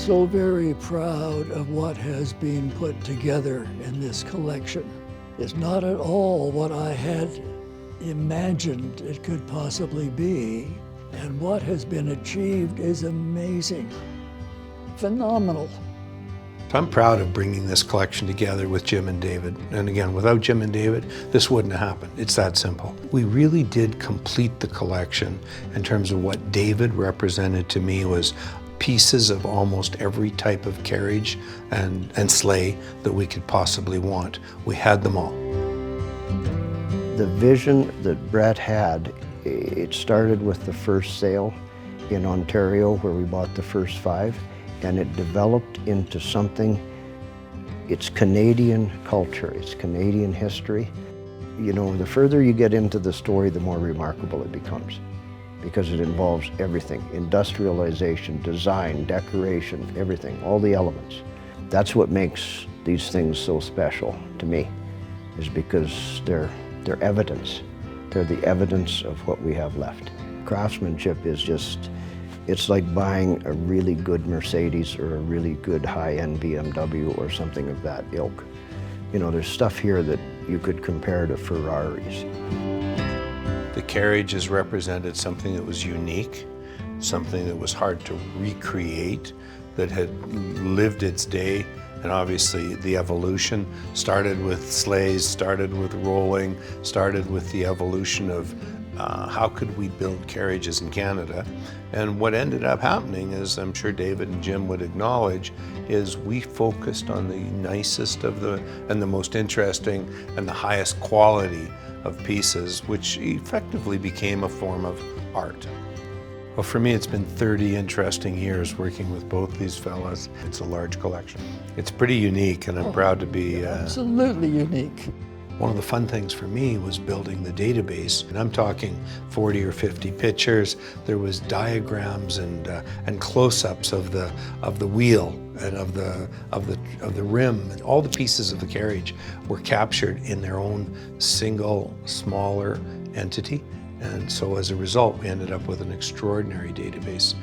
so very proud of what has been put together in this collection. It's not at all what I had imagined it could possibly be, and what has been achieved is amazing, phenomenal. I'm proud of bringing this collection together with Jim and David. And again, without Jim and David, this wouldn't have happened. It's that simple. We really did complete the collection in terms of what David represented to me was pieces of almost every type of carriage and sleigh that we could possibly want. We had them all. The vision that Brett had, it started with the first sale in Ontario where we bought the first 5. And it developed into something, it's Canadian culture, it's Canadian history. You know, the further you get into the story, the more remarkable it becomes, because it involves everything, industrialization, design, decoration, everything, all the elements. That's what makes these things so special to me, is because they're evidence. They're the evidence of what we have left. Craftsmanship is just, it's like buying a really good Mercedes or a really good high-end BMW or something of that ilk. You know, there's stuff here that you could compare to Ferraris. The Carriages represented something that was unique, something that was hard to recreate, that had lived its day. And obviously the evolution started with sleighs, started with rolling, started with the evolution of how could we build carriages in Canada? And what ended up happening, as I'm sure David and Jim would acknowledge, is we focused on the nicest of and the most interesting and the highest quality of pieces, which effectively became a form of art. Well, for me, it's been 30 interesting years working with both these fellas. It's a large collection. It's pretty unique, and I'm proud to be... Absolutely unique. One of the fun things for me was building the database, and I'm talking 40 or 50 pictures. There was diagrams and close-ups of the wheel and of the rim, and all the pieces of the carriage were captured in their own single, smaller entity. And so as a result, we ended up with an extraordinary database,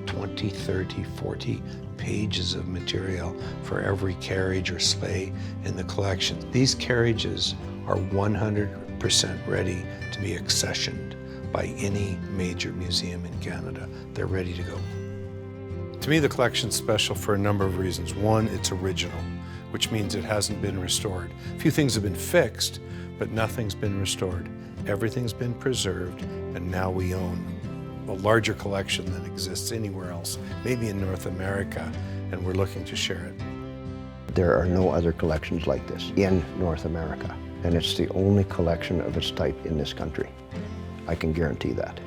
20, 30, 40 pages of material for every carriage or sleigh in the collection. These carriages are 100% ready to be accessioned by any major museum in Canada. They're ready to go. To me, the collection's special for a number of reasons. One, it's original, which means it hasn't been restored. A few things have been fixed, but nothing's been restored. Everything's been preserved, and now we own a larger collection than exists anywhere else, maybe in North America, and we're looking to share it. There are no other collections like this in North America, and it's the only collection of its type in this country. I can guarantee that.